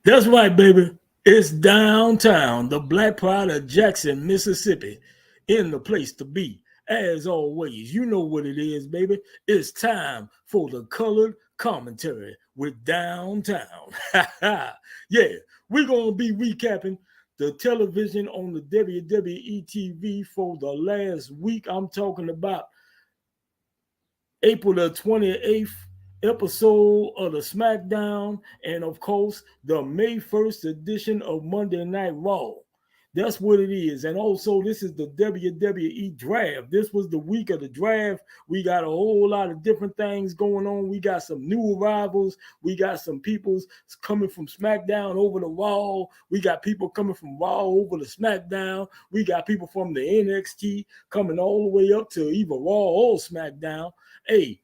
That's right, baby. It's downtown, the Black Pride of Jackson, Mississippi, in the place to be. As always, you know what it is, baby. It's time for the colored commentary with Downtown. Yeah, we're going to be recapping the television on the WWE TV for the last week. I'm talking about April the 28th episode of the SmackDown, and of course, the May 1st edition of Monday Night Raw. That's what it is. And also, this is the WWE draft. This was the week of the draft. We got a whole lot of different things going on. We got some new arrivals. We got some people coming from SmackDown over to Raw. We got people coming from Raw over to SmackDown. We got people from the NXT coming all the way up to either Raw or SmackDown. Hey,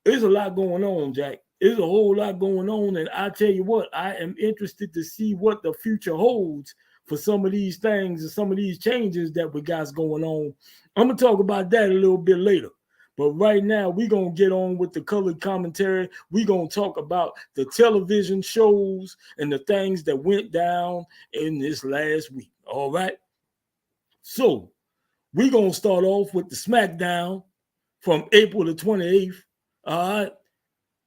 there's a lot going on, Jack. There's a whole lot going on, and I tell you what, I am interested to see what the future holds for some of these things and some of these changes that we got going on. I'm going to talk about that a little bit later. But right now, we're going to get on with the colored commentary. We're going to talk about the television shows and the things that went down in this last week. All right? So, we're going to start off with the SmackDown from April the 28th. All right.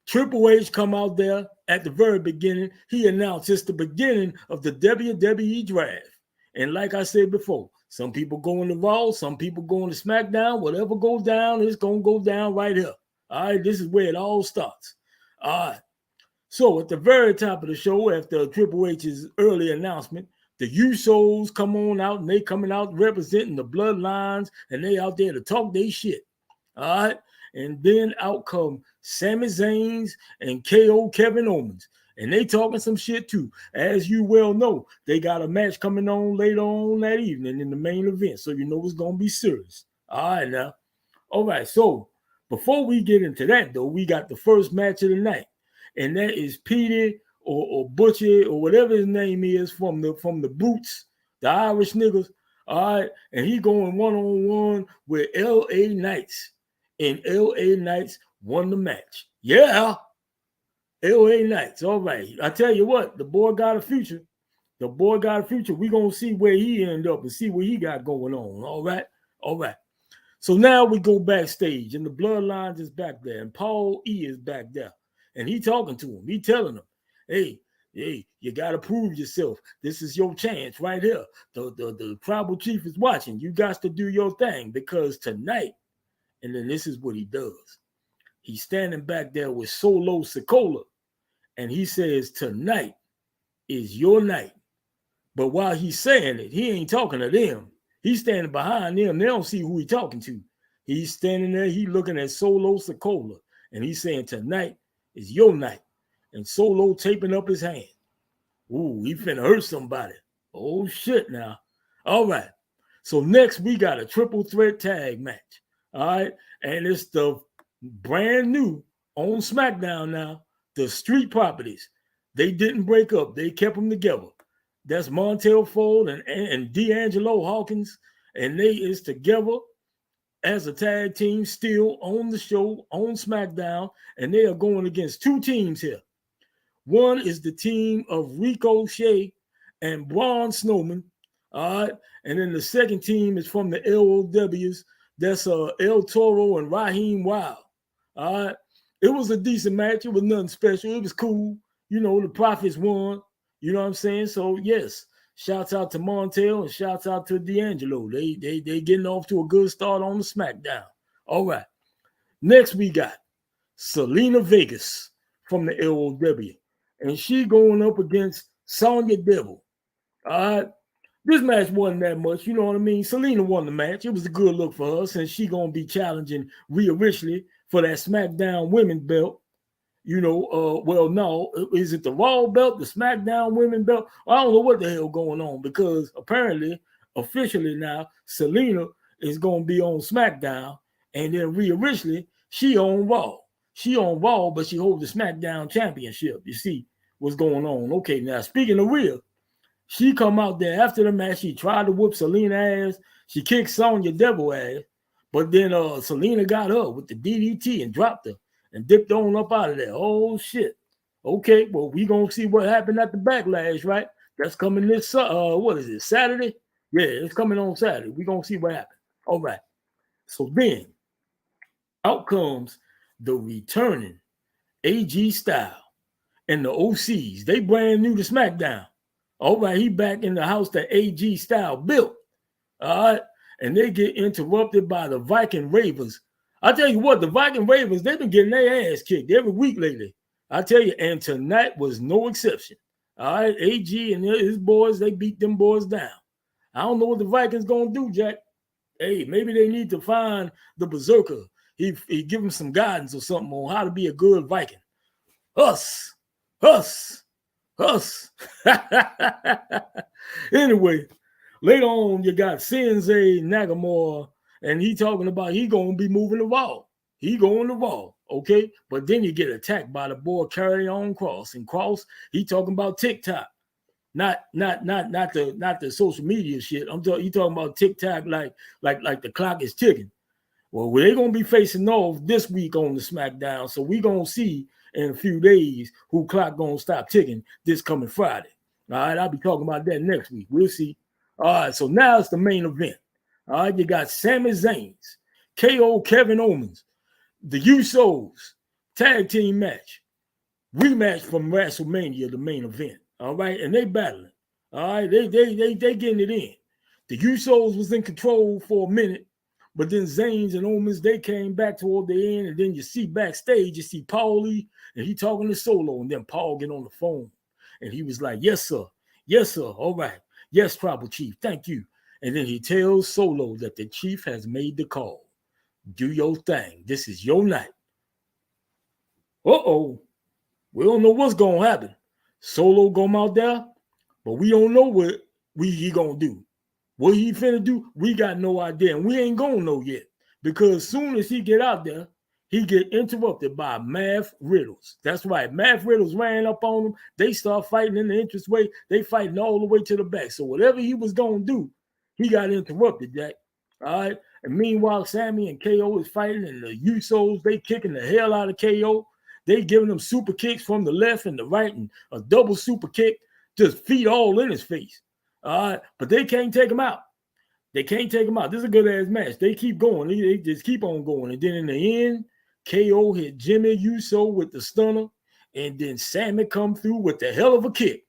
Triple H come out there at the very beginning. He announced it's the beginning of the WWE draft. And like I said before, some people going to Raw, some people going to SmackDown. Whatever goes down, it's going to go down right here. All right. This is where it all starts. All right. So at the very top of the show, after Triple H's early announcement, the Usos come on out, and they coming out representing the bloodlines, and they out there to talk their shit. All right. And then out come Sami Zayn and KO Kevin Owens. And they talking some shit too. As you well know, they got a match coming on later on that evening in the main event. So you know it's going to be serious. All right now. All right. So before we get into that, though, we got the first match of the night. And that is Petey or Butcher or whatever his name is from the Boots, the Irish niggas. All right. And he going one-on-one with LA Knights. And LA Knights won the match. Yeah. LA Knights. All right. I tell you what, the boy got a future. The boy got a future. We're going to see where he end up and see what he got going on. All right. All right. So now we go backstage, and the Bloodlines is back there, and Paul E is back there. And he talking to him. He telling him, hey, you got to prove yourself. This is your chance right here. The tribal chief is watching. You got to do your thing because tonight, and then this is what he does. He's standing back there with Solo Sikoa, and he says, tonight is your night. But while he's saying it, he ain't talking to them. He's standing behind them. They don't see who he's talking to. He's standing there. He's looking at Solo Sikoa, and he's saying, tonight is your night. And Solo taping up his hand. Ooh, he finna hurt somebody. Oh, shit now. All right. So next, we got a triple threat tag match. All right. And it's the brand new on SmackDown now, the Street Properties. They didn't break up. They kept them together. That's Montel Ford and D'Angelo Hawkins. And they is together as a tag team still on the show on SmackDown. And they are going against two teams here. One is the team of Ricochet and Braun Strowman. All right. And then the second team is from the LOWs. That's El Toro and Raheem Wild. All right. It was a decent match. It was nothing special. It was cool. You know, the Profits won. You know what I'm saying? So, yes, shouts out to Montel and shouts out to D'Angelo. They getting off to a good start on the SmackDown. All right. Next, we got Selena Vegas from the LOW. And she going up against Sonya Deville. All right. This match wasn't that much, you know what I mean? Selena won the match. It was a good look for her since she going to be challenging Rhea Ripley for that SmackDown women's belt. You know, well, no, is it the Raw belt, the SmackDown women's belt? I don't know what the hell going on because apparently, officially now, Selena is going to be on SmackDown and then Rhea Ripley, she on Raw. She on Raw, but she holds the SmackDown championship. You see what's going on. Okay, now speaking of Rhea, she come out there after the match. She tried to whoop Selena ass. She kicked Sonya Deville ass. But then Selena got her with the DDT and dropped her and dipped on up out of there. Oh, shit. Okay, well, we gonna see what happened at the backlash, right? That's coming this what is it, Saturday? Yeah, it's coming on Saturday. We gonna see what happened. All right. So then out comes the returning AG Style and the OCs. They brand new to SmackDown. All right, he back in the house that AG Style built. All right. And they get interrupted by the Viking Ravens. I tell you what, the Viking Ravens, they've been getting their ass kicked every week lately. I tell you, and tonight was no exception. All right, AG and his boys, they beat them boys down. I don't know what the Vikings gonna do, Jack. Hey, maybe they need to find the Berserker. He give him some guidance or something on how to be a good Viking. Us. Anyway, later on, you got Sensei Nagamura, and he talking about he gonna be moving the ball. He going to Raw, okay? But then you get attacked by the boy Carry On Cross, and Cross he talking about TikTok, not the social media shit. He talking about TikTok like the clock is ticking. Well, they're gonna be facing off this week on the SmackDown, so we gonna see in a few days who clock gonna stop ticking this coming Friday. All right, I'll be talking about that next week. We'll see. All right, so now it's the main event. All right, you got Sami Zayn's, KO Kevin Owens, the Usos tag team match, rematch from WrestleMania, the main event. All right, and they battling. All right, they getting it in. The Usos was in control for a minute, but then Zayn's and Owens, they came back toward the end, and then you see backstage, you see Paulie, and he talking to Solo, and then Paul get on the phone, and he was like, yes, sir, all right, yes, Tribal Chief, thank you. And then he tells Solo that the Chief has made the call. Do your thing. This is your night. Uh-oh. We don't know what's going to happen. Solo come out there, but we don't know what he going to do. What he finna do, we got no idea. And we ain't going to know yet. Because as soon as he get out there, he get interrupted by math riddles. That's right. Math riddles ran up on him. They start fighting in the entrance way. They fighting all the way to the back. So whatever he was going to do, he got interrupted, Jack. All right. And meanwhile, Sammy and KO is fighting, and the Usos, they kicking the hell out of KO. They giving him super kicks from the left and the right, and a double super kick, just feet all in his face. All right. But they can't take him out. This is a good ass match. They keep going. They just keep on going. And then in the end, KO hit Jimmy Uso with the stunner, and then Sammy come through with the hell of a kick.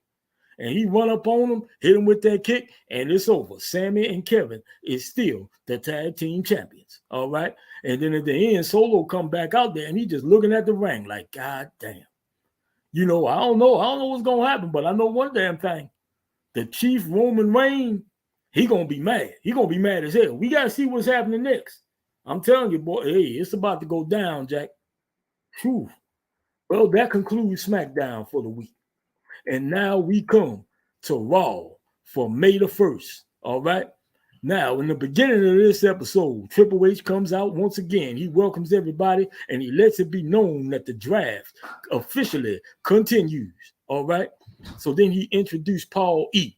And he run up on him, hit him with that kick, and it's over. Sammy and Kevin is still the tag team champions. All right. And then at the end, Solo come back out there, and he just looking at the ring like, God damn. You know, I don't know what's going to happen, but I know one damn thing. The Chief Roman Reigns, he going to be mad. He going to be mad as hell. We got to see what's happening next. I'm telling you, boy, hey, it's about to go down, Jack. Whew. Well, that concludes SmackDown for the week. And now we come to Raw for May the 1st. All right. Now, in the beginning of this episode, Triple H comes out once again. He welcomes everybody, and he lets it be known that the draft officially continues. All right. So then he introduced Paul E.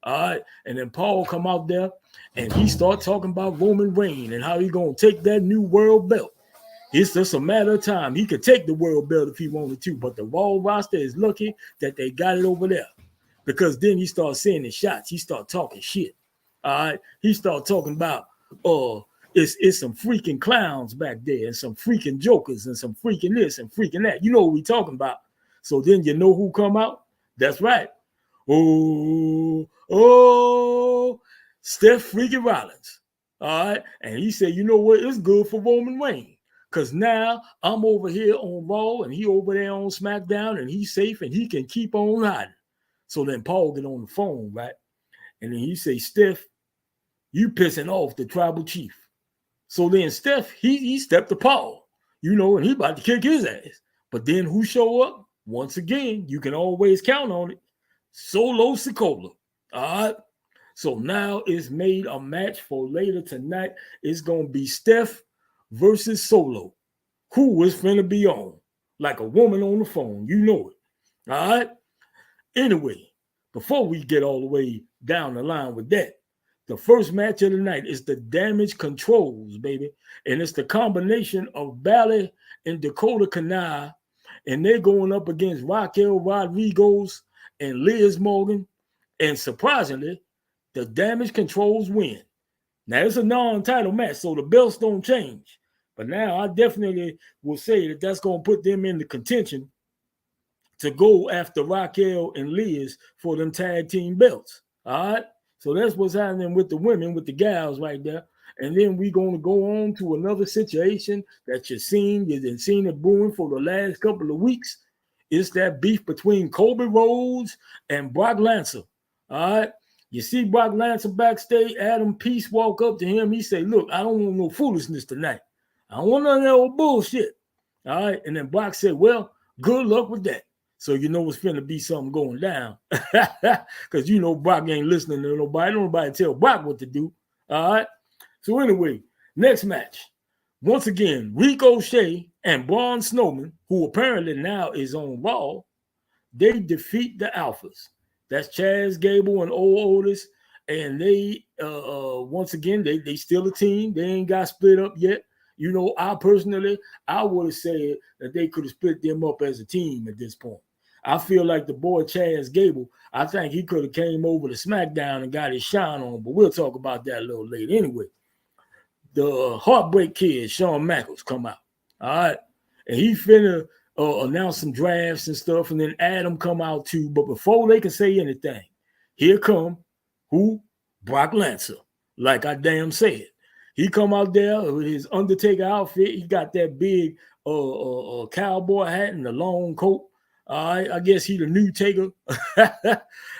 All right. And then Paul come out there, and he start talking about Roman Reigns and how he going to take that new world belt. It's just a matter of time. He could take the world belt if he wanted to, but the Raw roster is lucky that they got it over there. Because then he starts saying the shots. He start talking shit. All right. He start talking about it's some freaking clowns back there, and some freaking jokers, and some freaking this and freaking that. You know what we talking about. So then you know who come out? That's right. Steph freaking Rollins. All right. And he said, you know what? It's good for Roman Reigns. Because now I'm over here on Raw, and he over there on SmackDown, and he's safe, and he can keep on hiding. So then Paul get on the phone, right? And then he say, Steph, you pissing off the Tribal Chief. So then Steph, he stepped to Paul, you know, and he about to kick his ass. But then who show up? Once again, you can always count on it. Solo Sikoa. All right. So now it's made a match for later tonight. It's going to be Steph versus Solo. Who is finna be on? Like a woman on the phone. You know it. All right? Anyway, before we get all the way down the line with that, the first match of the night is the Damage Controls, baby. And it's the combination of Balor and Dakota Kanai. and they're going up against Raquel Rodriguez and Liz Morgan. And surprisingly, the Damage Controls win. Now, it's a non-title match, so the belts don't change. But now I definitely will say that that's going to put them in the contention to go after Raquel and Liz for them tag team belts. All right? So that's what's happening with the women, with the gals right there. And then we're going to go on to another situation that you've seen it brewing for the last couple of weeks. It's that beef between Cody Rhodes and Brock Lesnar. All right? You see Brock Lesnar backstage, Adam Peace walk up to him. He say, look, I don't want no foolishness tonight. I don't want none of that old bullshit. All right? And then Brock said, well, good luck with that. So you know it's finna be something going down. Because you know Brock ain't listening to nobody. Nobody tell Brock what to do. All right? So anyway, next match. Once again, Ricochet and Braun Strowman, who apparently now is on Raw, they defeat the Alphas. That's Chaz Gable and Old Otis. And they, once again, they still a team. They ain't got split up yet. You know, I would have said that they could have split them up as a team at this point. I feel like the boy Chaz Gable, I think he could have came over to SmackDown and got his shine on, but we'll talk about that a little later. Anyway, the Heartbreak Kid, Shawn Michaels, come out. All right. And he finna announce some drafts and stuff, and then Adam come out too. But before they can say anything, here come who? Brock Lesnar, like I damn said. He come out there with his Undertaker outfit. He got that big cowboy hat and the long coat. I guess he the new Taker.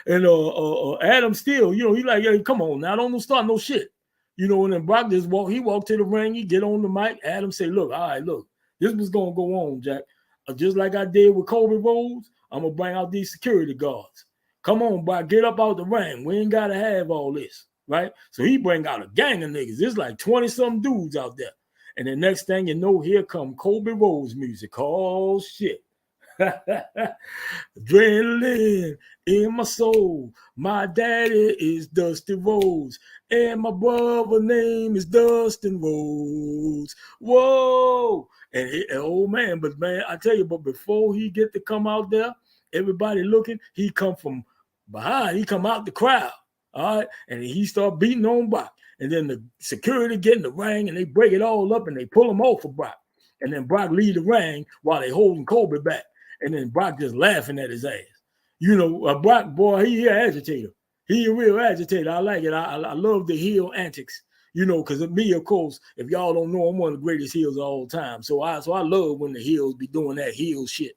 And Adam still, you know, he like, hey, come on now, don't start no shit. You know, and then Brock just walked to the ring, he get on the mic. Adam say, look, all right, look, this was going to go on, Jack. Just like I did with Cody Rhodes, I'm going to bring out these security guards. Come on, Brock, get up out the ring. We ain't got to have all this, right? So he bring out a gang of niggas. There's like 20-some dudes out there. And the next thing you know, here come Cody Rhodes music. Oh, shit. Adrenaline in my soul. My daddy is Dusty Rhodes, and my brother name is Dustin Rhodes. Whoa! And oh man, but man, I tell you, but before he get to come out there, everybody looking, he come from behind. He come out the crowd, all right, and he start beating on Brock. And then the security get in the ring, and they break it all up, and they pull him off of Brock. And then Brock lead the ring while they holding Kobe back. And then Brock just laughing at his ass. You know, Brock, boy, he an agitator. He a real agitator. I like it. I love the heel antics. You know, because of me, of course, if y'all don't know, I'm one of the greatest heels of all time. So I love when the heels be doing that heel shit.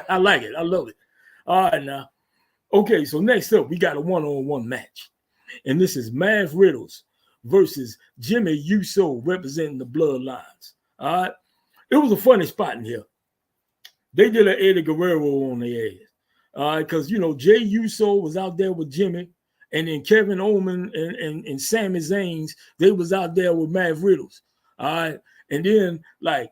I like it. I love it. All right, now. Okay, so next up, we got a one-on-one match. And this is Mav Riddles versus Jimmy Uso representing the Bloodlines. All right. It was a funny spot in here. They did an Eddie Guerrero on their ass. All right, because, you know, Jay Uso was out there with Jimmy, and then Kevin Owens and Sami Zayn, they was out there with Mav Riddles. All right. And then, like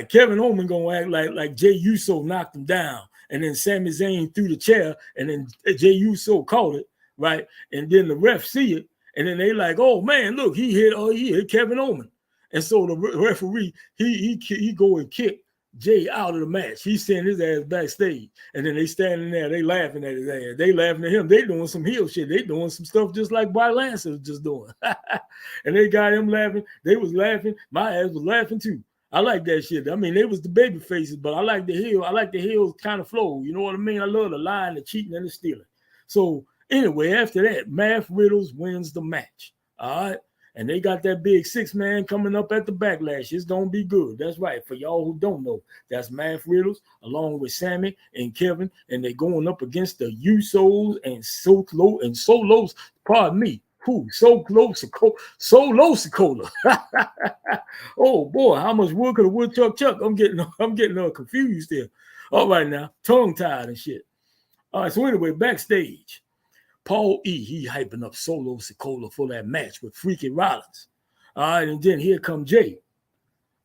Kevin Owens gonna act like Jay Uso knocked him down. And then Sami Zayn threw the chair, and then Jay Uso caught it, right? And then the ref see it, and then they like, oh man, look, he hit Kevin Owens. And so the referee, he go and kick Jay out of the match. He sent his ass backstage, and then they standing there, they laughing at his ass. They laughing at him. They doing some heel shit. They doing some stuff just like Brock Lesnar was just doing. And they got him laughing. They was laughing. My ass was laughing too. I like that shit. I mean, they was the baby faces, but I like the heel. I like the heel kind of flow. You know what I mean? I love the lying, the cheating, and the stealing. So anyway, after that, Mav Riddles wins the match. All right. And they got that big 6-man coming up at the Backlash. It's going to be good. That's right. For y'all who don't know, that's Mav Riddles along with Sammy and Kevin. And they're going up against the Usos and Solos. Pardon me. Solo Sikoa. Oh, boy. How much wood could a woodchuck chuck? I'm getting confused here. All right, now. Tongue-tied and shit. All right, so anyway, backstage. Paul E., he hyping up Solo Sikoa for that match with Freaky Rollins. All right, and then here come Jay.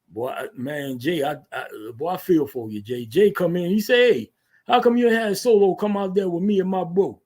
Boy, man, Jay, I feel for you, Jay. Jay come in, he say, hey, how come you had Solo come out there with me and my bro?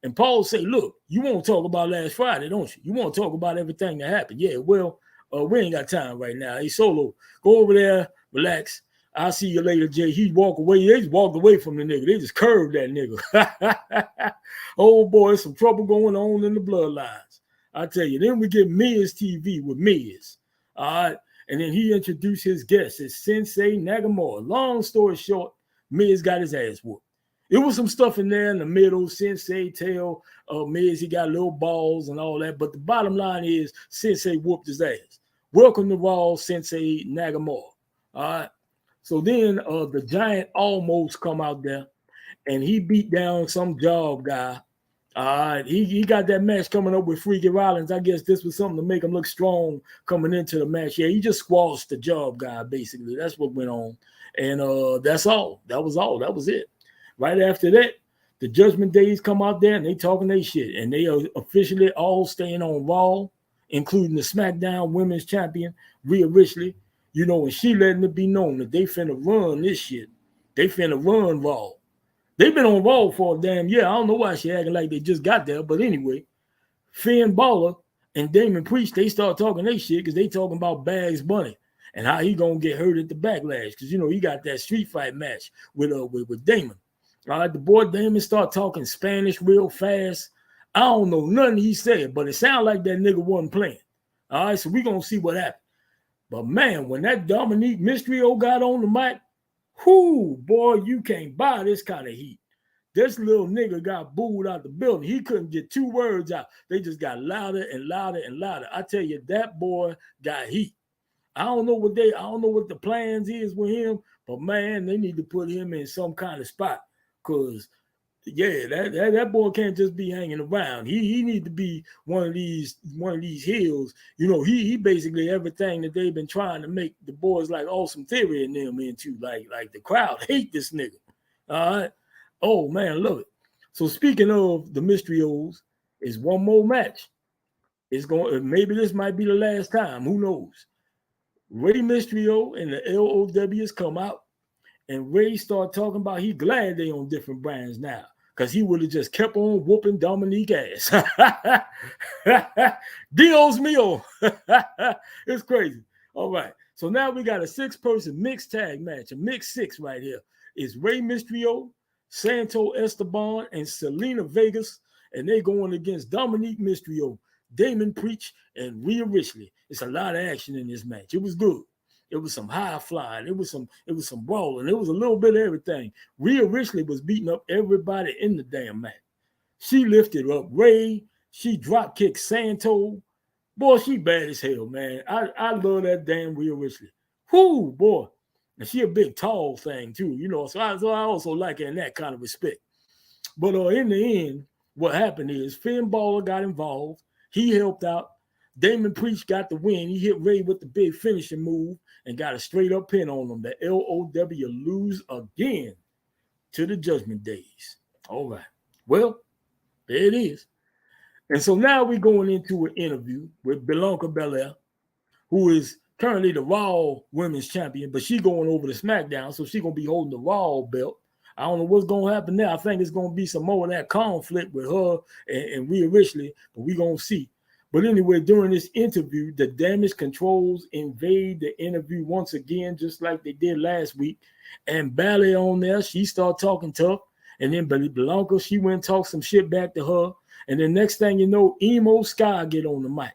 And Paul say, look, you want to talk about last Friday, don't you? You want to talk about everything that happened. Yeah, well, we ain't got time right now. Hey, Solo, go over there, relax. I'll see you later, Jay. He walk away. They just walked away from the nigga. They just curved that nigga. Oh boy, some trouble going on in the bloodlines. I tell you. Then we get Miz TV with Miz. All right. And then he introduced his guest as Sensei Nagamura. Long story short, Miz got his ass whooped. It was some stuff in there in the middle. Sensei tell Miz he got little balls and all that. But the bottom line is Sensei whooped his ass. Welcome to Raw, Sensei Nagamura. All right. So then the Giant almost come out there, and he beat down some job guy. All right, he got that match coming up with Freaky Rollins. I guess this was something to make him look strong coming into the match. Yeah, he just squashed the job guy, basically. That's what went on. And that's all. That was all. That was it. Right after that, the Judgment Days come out there, and they talking their shit. And they are officially all staying on Raw, including the SmackDown Women's Champion, Rhea Ripley. You know, and she letting it be known that they finna run this shit. They finna run Raw. They've been on Raw for a damn year. I don't know why she acting like they just got there. But anyway, Finn Balor and Damon Priest, they start talking their shit because they talking about Bags Bunny and how he gonna get hurt at the Backlash. Because, you know, he got that street fight match with Damon. All right, the boy Damon start talking Spanish real fast. I don't know nothing he said, but it sounded like that nigga wasn't playing. All right, so we gonna see what happens. But man, when that Dominique Mysterio got on the mic, whoo, boy, you can't buy this kind of heat. This little nigga got booed out the building. He couldn't get 2 words out. They just got louder and louder and louder. I tell you, that boy got heat. I don't know what the plans is with him, but man, they need to put him in some kind of spot. Cause yeah, that boy can't just be hanging around. He need to be one of these heels. You know, he basically everything that they've been trying to make the boys like Awesome Theory and them into. Like the crowd hate this nigga. All right. Oh man, love it. So speaking of the Mysterios, is one more match. It's going. Maybe this might be the last time. Who knows? Rey Mysterio and the LOWs come out. And Ray started talking about he glad they on different brands now because he would have just kept on whooping Dominique ass. Dios mío. It's crazy. All right. So now we got a 6-person mixed tag match, a mixed 6 right here. It's Rey Mysterio, Santo Esteban, and Selena Vegas, and they going against Dominique Mysterio, Damon Priest, and Rhea Ripley. It's a lot of action in this match. It was good. It was some high flying. It was some brawling. It was a little bit of everything. Rhea Ripley was beating up everybody in the damn match. She lifted up Ray. She drop kicked Santo. Boy, she bad as hell, man. I love that damn Rhea Ripley. Whoo, boy. And she a big, tall thing, too, you know. So I also like her in that kind of respect. But in the end, what happened is Finn Balor got involved. He helped out. Damon Priest got the win. He hit Ray with the big finishing move and got a straight up pin on them. The LOW lose again to the Judgment Days. All right. Well, there it is. And so now we're going into an interview with Bianca Belair, who is currently the Raw Women's Champion, but she going over to SmackDown, so she's going to be holding the Raw belt. I don't know what's going to happen there. I think it's going to be some more of that conflict with her and Rhea Ripley, but we're going to see. But anyway, during this interview, the Damage Controls invade the interview once again, just like they did last week. And Ballet on there, she started talking tough. And then Bianca, she went and talked some shit back to her. And then next thing you know, Emo Sky get on the mic.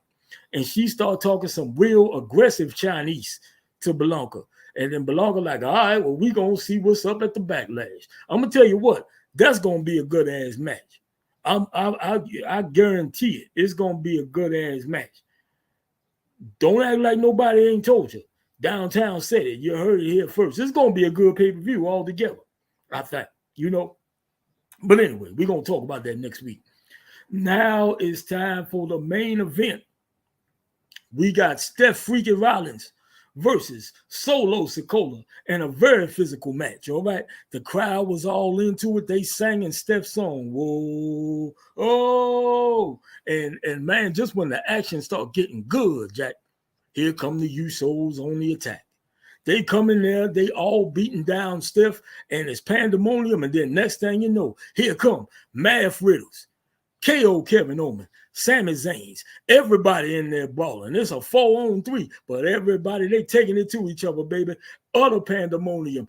And she started talking some real aggressive Chinese to Bianca. And then Bianca like, all right, well, we going to see what's up at the Backlash. I'm going to tell you what, that's going to be a good-ass match. I guarantee it. It's going to be a good-ass match. Don't act like nobody ain't told you. Downtown said it. You heard it here first. It's going to be a good pay-per-view altogether, I think, you know. But anyway, we're going to talk about that next week. Now it's time for the main event. We got Steph Freaky Rollins versus Solo Sikoa in a very physical match, all right? The crowd was all into it. They sang in Steph's song, whoa, oh, and man, just when the action started getting good, Jack, here come the Usos on the attack. They come in there, they all beating down Steph, and it's pandemonium, and then next thing you know, here come Math Riddles, KO Kevin Owens, Sami Zayn's, everybody in there balling. It's a 4-on-3, but everybody, they taking it to each other, baby. Utter pandemonium.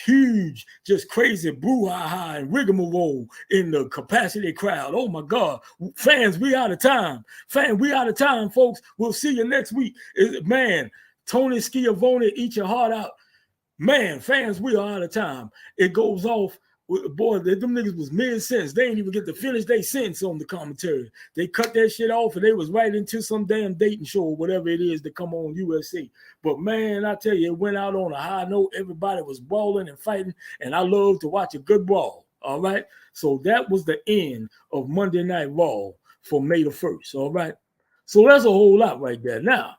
Huge, just crazy brouhaha and rigmarole in the capacity crowd. Oh my God. Fans, we out of time. We out of time, folks. We'll see you next week. Man, Tony Schiavone, eat your heart out. Man, fans, we are out of time. It goes off. Boy, them niggas was mid-sentence. They didn't even get to finish their sentence on the commentary. They cut that shit off and they was right into some damn dating show or whatever it is that come on USA. But man, I tell you, it went out on a high note. Everybody was brawling and fighting, and I love to watch a good brawl. All right? So that was the end of Monday Night Raw for May the 1st. All right? So that's a whole lot right there. Now,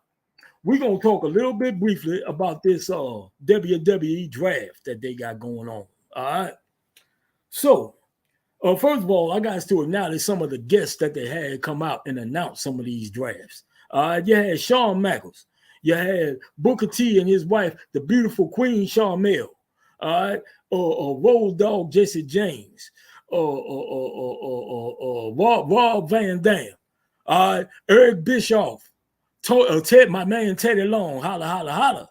we're going to talk a little bit briefly about this WWE draft that they got going on. All right? So, first of all, I got to acknowledge some of the guests that they had come out and announce some of these drafts. You had Shawn Michaels. You had Booker T and his wife, the beautiful Queen Sharmell. All right, Road Dogg Jesse James. Rob Van Dam. All right, Eric Bischoff. Ted, my man Teddy Long. Holla, holla, holla.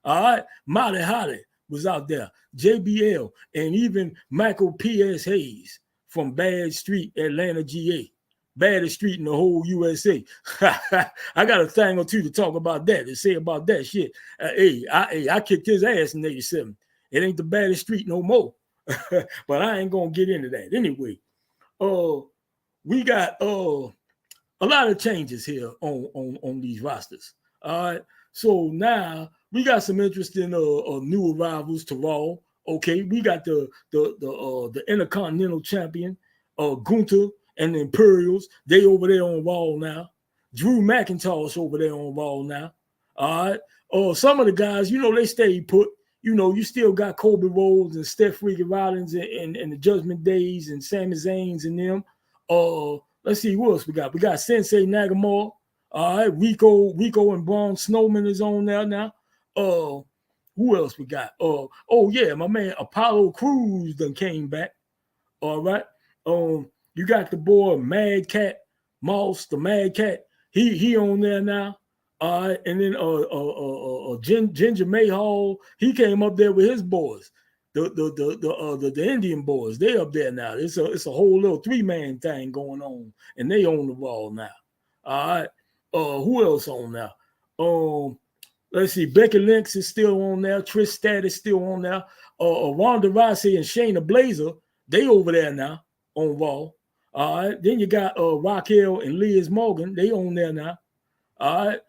All right, Molly Holly was out there. JBL, and even Michael P.S. Hayes from Bad Street, Atlanta, GA. Baddest street in the whole USA. I got a thing or two to talk about that, to say about that shit. I kicked his ass in 87. It ain't the baddest street no more. But I ain't going to get into that. Anyway, we got a lot of changes here on these rosters. All right. So now we got some interesting new arrivals to Raw. Okay, we got the Intercontinental Champion, Gunther and the Imperials. They over there on Raw now. Drew McIntosh over there on Raw now. All right. Some of the guys, they stayed put. You still got Kobe Rhodes and Steph Freaky Rollins and the Judgment Days and Sami Zayn's and them. Let's see what else we got. We got Sensei Nagamura. All right, Rico and Braun Snowman is on there now. Who else we got? My man Apollo Crews done came back. All right. You got the boy Mad Cat Moss, the Mad Cat. He on there now. All right, and then Ginger Mahal, he came up there with his boys, the Indian boys. They up there now. It's a whole little 3-man thing going on, and they on the Raw now. All right. Who else on there? Let's see. Becky Lynch is still on there. Trish Stratus is still on there. Ronda Rousey and Shayna Baszler, they over there now on Raw. All right. Then you got Raquel and Liz Morgan. They on there now. All right.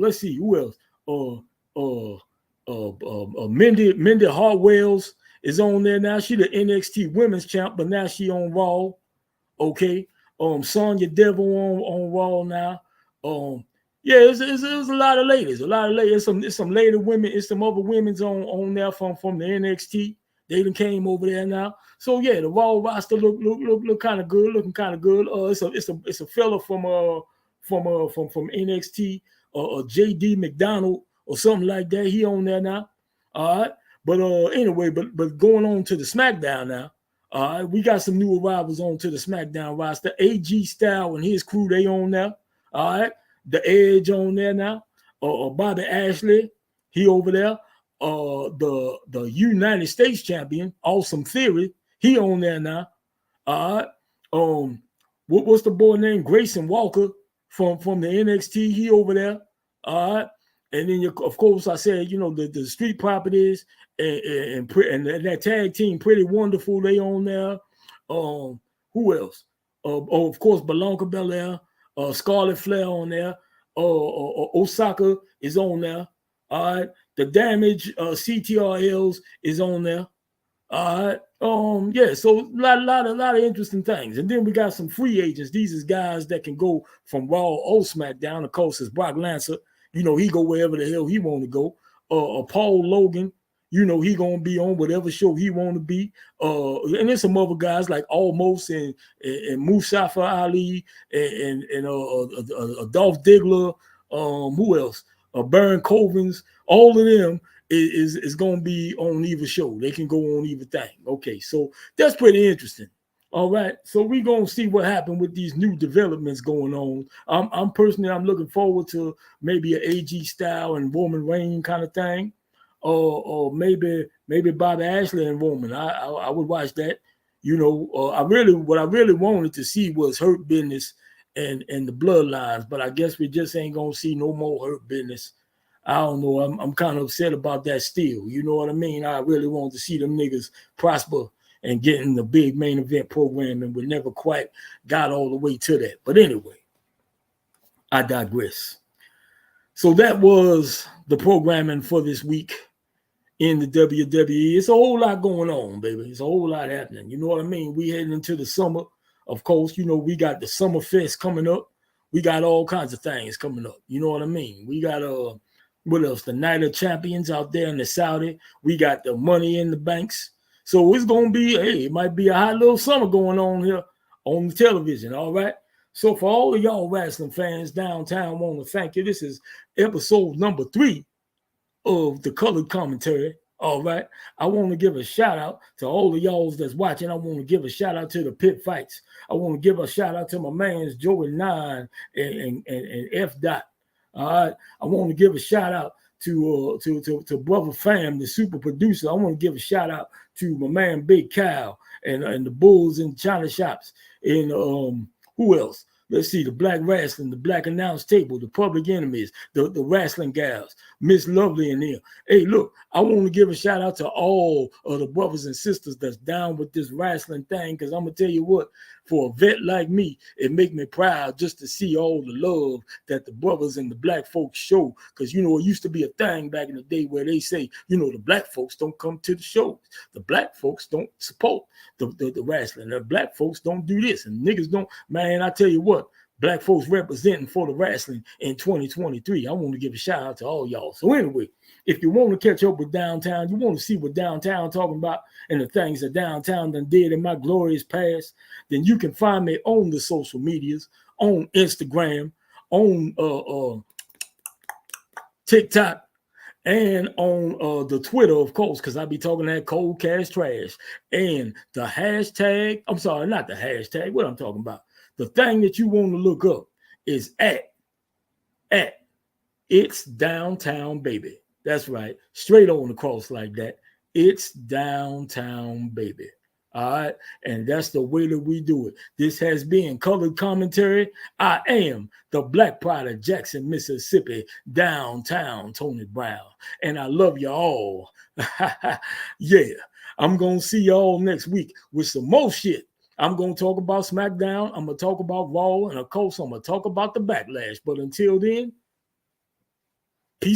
Let's see. Who else? Mindy Hartwells is on there now. She the NXT Women's Champ, but now she on Raw. Okay. Sonya Devil on Raw now. It's a lot of ladies. It's some lady women. It's some other women's on there from the NXT. They done came over there now. So yeah, the Raw roster look kind of good. Looking kind of good. It's a fella from NXT JD McDonald or something like that. He on there now. All right. But anyway, but going on to the SmackDown now. All right, we got some new arrivals on to the SmackDown roster. AG Styles and his crew, they on there. All right, the Edge on there now. Bobby Ashley, he over there. The United States Champion, Awesome Theory, he on there now. All right. What's the boy named Grayson Walker from the NXT? He over there. All right. And then, of course, I said, the Street Properties and that tag team, Pretty Wonderful, they on there. Who else? Of course, Bianca Belair, Scarlet Flair on there. Osaka is on there. All right. The Damage CTRLs is on there. All right. So a lot of interesting things. And then we got some free agents. These is guys that can go from Raw or SmackDown. Of course, it's Brock Lesnar. He go wherever the hell he want to go. Paul Logan, he gonna be on whatever show he want to be. And there's some other guys like Almost and Mustafa Ali and Dolph Ziggler. Who else? Baron Corbin's. All of them is gonna be on either show. They can go on either thing. Okay, so that's pretty interesting. All right, so we gonna see what happened with these new developments going on. I'm personally, I'm looking forward to maybe an AG style and Roman Reign kind of thing, or maybe Bobby Ashley and Roman. I would watch that. You know, what I really wanted to see was Hurt Business and the Bloodlines, but I guess we just ain't gonna see no more Hurt Business. I don't know. I'm kind of upset about that still. You know what I mean? I really want to see them niggas prosper and get in the big main event program, and we never quite got all the way to that. But anyway, I digress. So that was the programming for this week in the WWE. It's a whole lot going on, baby. It's a whole lot happening. You know what I mean? We heading into the summer. Of course, you know, we got the Summer Fest coming up. We got all kinds of things coming up. You know what I mean? We got what else? The Night of Champions out there in the Saudi. We got the Money in the Banks. So it's gonna be, hey, it might be a hot little summer going on here on the television. All right. So for all of y'all wrestling fans downtown, I want to thank you. This is episode number 3 of the colored commentary. All right. I want to give a shout out to all of y'all that's watching. I want to give a shout out to the Pit Fights. I want to give a shout out to my mans Joey 9 and F Dot. All right. I want to give a shout out to Brother Fam, the super producer. I want to give a shout out to my man Big Cow and the Bulls in China Shops. And who else? Let's see, the Black Wrasslin, the Black Announce Table, the Public Enemies, the Wrestling Gals, Miss Lovely in here. Hey, look, I want to give a shout out to all of the brothers and sisters that's down with this wrestling thing, because I'm going to tell you what, for a vet like me, it make me proud just to see all the love that the brothers and the black folks show. Because, you know, it used to be a thing back in the day where they say, you know, the black folks don't come to the shows. The black folks don't support the wrestling. The black folks don't do this. And niggas don't. Man, I tell you what, black folks representing for the wrestling in 2023. I want to give a shout out to all y'all. So anyway, if you want to catch up with downtown, you want to see what downtown talking about and the things that downtown done did in my glorious past, then you can find me on the social medias, on Instagram, on TikTok, and on the Twitter, of course, because I be talking that cold cash trash. And the hashtag, I'm sorry, not the hashtag, what I'm talking about. The thing that you want to look up is at It's Downtown Baby. That's right. Straight on the cross like that. It's Downtown Baby. All right. And that's the way that we do it. This has been Colored Commentary. I am the Black Pride of Jackson, Mississippi, downtown Tony Brown. And I love you all. Yeah. I'm going to see y'all next week with some more shit. I'm going to talk about SmackDown. I'm going to talk about Raw. And of course, I'm going to talk about the Backlash. But until then,